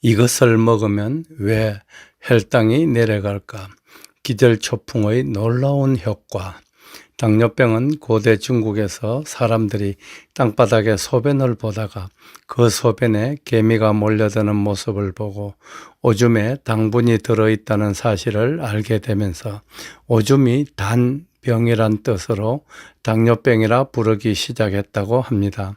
이것을 먹으면 왜 혈당이 내려갈까? 기절초풍의 놀라운 효과. 당뇨병은 고대 중국에서 사람들이 땅바닥에 소변을 보다가 그 소변에 개미가 몰려드는 모습을 보고 오줌에 당분이 들어있다는 사실을 알게 되면서 오줌이 단 병이란 뜻으로 당뇨병이라 부르기 시작했다고 합니다.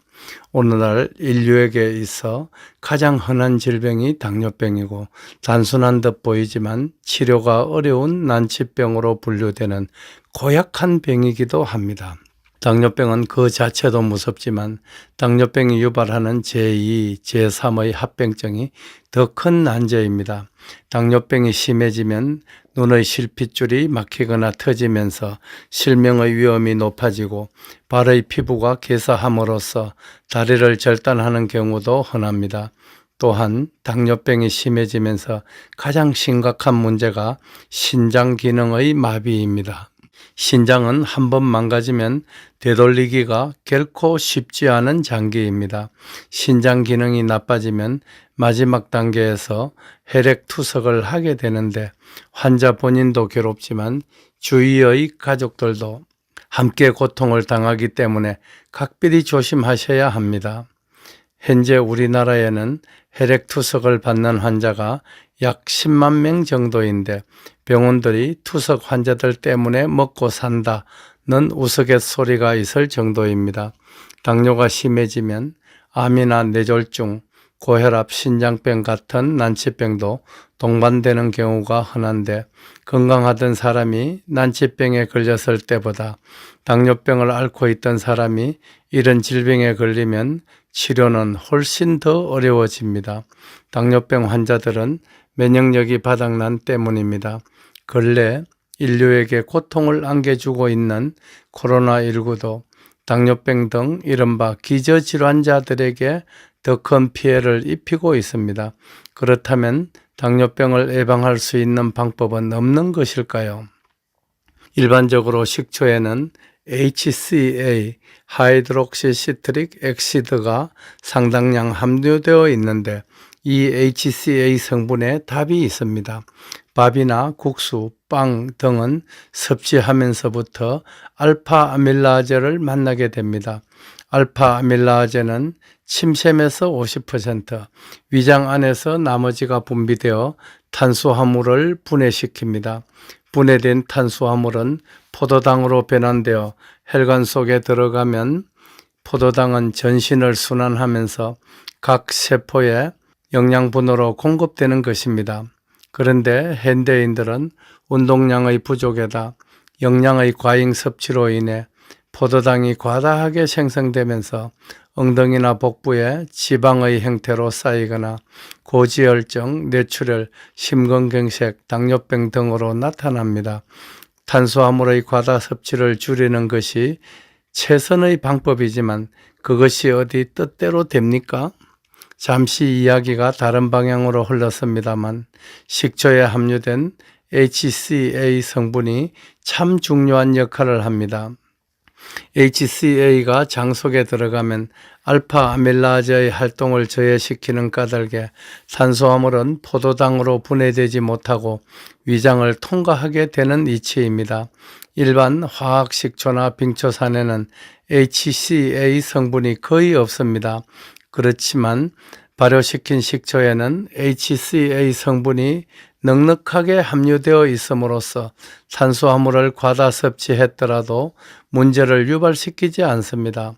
오늘날 인류에게 있어 가장 흔한 질병이 당뇨병이고 단순한 듯 보이지만 치료가 어려운 난치병으로 분류되는 고약한 병이기도 합니다. 당뇨병은 그 자체도 무섭지만 당뇨병이 유발하는 제2, 제3의 합병증이 더 큰 난제입니다. 당뇨병이 심해지면 눈의 실핏줄이 막히거나 터지면서 실명의 위험이 높아지고 발의 피부가 괴사함으로써 다리를 절단하는 경우도 흔합니다. 또한 당뇨병이 심해지면서 가장 심각한 문제가 신장 기능의 마비입니다. 신장은 한번 망가지면 되돌리기가 결코 쉽지 않은 장기입니다. 신장 기능이 나빠지면 마지막 단계에서 혈액투석을 하게 되는데 환자 본인도 괴롭지만 주위의 가족들도 함께 고통을 당하기 때문에 각별히 조심하셔야 합니다. 현재 우리나라에는 혈액투석을 받는 환자가 약 10만 명 정도인데 병원들이 투석 환자들 때문에 먹고 산다는 우스갯소리가 있을 정도입니다. 당뇨가 심해지면 암이나 뇌졸중, 고혈압, 신장병 같은 난치병도 동반되는 경우가 흔한데 건강하던 사람이 난치병에 걸렸을 때보다 당뇨병을 앓고 있던 사람이 이런 질병에 걸리면 치료는 훨씬 더 어려워집니다. 당뇨병 환자들은 면역력이 바닥난 때문입니다. 근래 인류에게 고통을 안겨주고 있는 코로나19도 당뇨병 등 이른바 기저질환자들에게 더 큰 피해를 입히고 있습니다. 그렇다면 당뇨병을 예방할 수 있는 방법은 없는 것일까요? 일반적으로 식초에는 HCA, 하이드록시시트릭 액시드가 상당량 함유되어 있는데 이 HCA 성분에 답이 있습니다. 밥이나 국수, 빵 등은 섭취하면서부터 알파-아밀라제를 만나게 됩니다. 알파-아밀라제는 침샘에서 50%, 위장 안에서 나머지가 분비되어 탄수화물을 분해시킵니다. 분해된 탄수화물은 포도당으로 변환되어 혈관 속에 들어가면 포도당은 전신을 순환하면서 각 세포에 영양분으로 공급되는 것입니다. 그런데 현대인들은 운동량의 부족에다 영양의 과잉 섭취로 인해 포도당이 과다하게 생성되면서 엉덩이나 복부에 지방의 형태로 쌓이거나 고지혈증, 뇌출혈, 심근경색, 당뇨병 등으로 나타납니다. 탄수화물의 과다 섭취를 줄이는 것이 최선의 방법이지만 그것이 어디 뜻대로 됩니까? 잠시 이야기가 다른 방향으로 흘렀습니다만 식초에 함유된 HCA 성분이 참 중요한 역할을 합니다. HCA가 장 속에 들어가면 알파-아밀라제의 활동을 저해시키는 까닭에 탄수화물은 포도당으로 분해되지 못하고 위장을 통과하게 되는 이치입니다. 일반 화학식초나 빙초산에는 HCA 성분이 거의 없습니다. 그렇지만 발효시킨 식초에는 HCA 성분이 넉넉하게 함유되어 있음으로써 탄수화물을 과다 섭취했더라도 문제를 유발시키지 않습니다.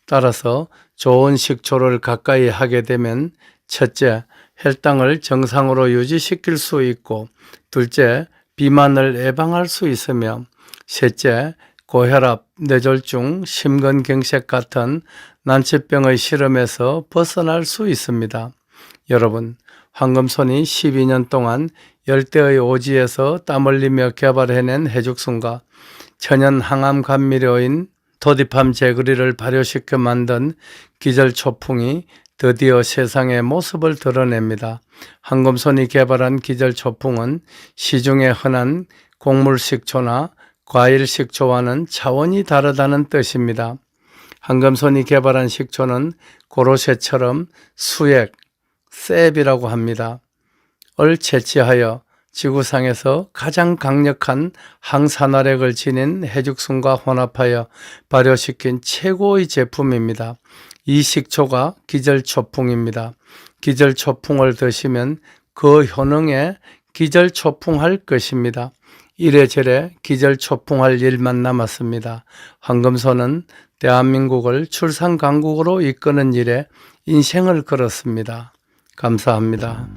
따라서 좋은 식초를 가까이 하게 되면 첫째, 혈당을 정상으로 유지시킬 수 있고 둘째, 비만을 예방할 수 있으며 셋째, 고혈압, 뇌졸중, 심근경색 같은 난치병의 실험에서 벗어날 수 있습니다. 여러분, 황금손이 12년 동안 열대의 오지에서 땀 흘리며 개발해낸 해죽순과 천연 항암 감미료인 토디팜 제그리를 발효시켜 만든 기절초풍이 드디어 세상의 모습을 드러냅니다. 황금손이 개발한 기절초풍은 시중에 흔한 곡물식초나 과일식초와는 차원이 다르다는 뜻입니다. 황금손이 개발한 식초는 고로쇠처럼 수액, 셉이라고 합니다. 을 채취하여 지구상에서 가장 강력한 항산화력을 지닌 해죽순과 혼합하여 발효시킨 최고의 제품입니다. 이 식초가 기절초풍입니다. 기절초풍을 드시면 그 효능에 기절초풍할 것입니다. 이래저래 기절초풍할 일만 남았습니다. 황금소는 대한민국을 출산강국으로 이끄는 일에 인생을 걸었습니다. 감사합니다.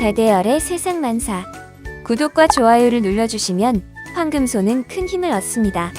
달대열의 세상만사. 구독과 좋아요를 눌러주시면 황금소는 큰 힘을 얻습니다.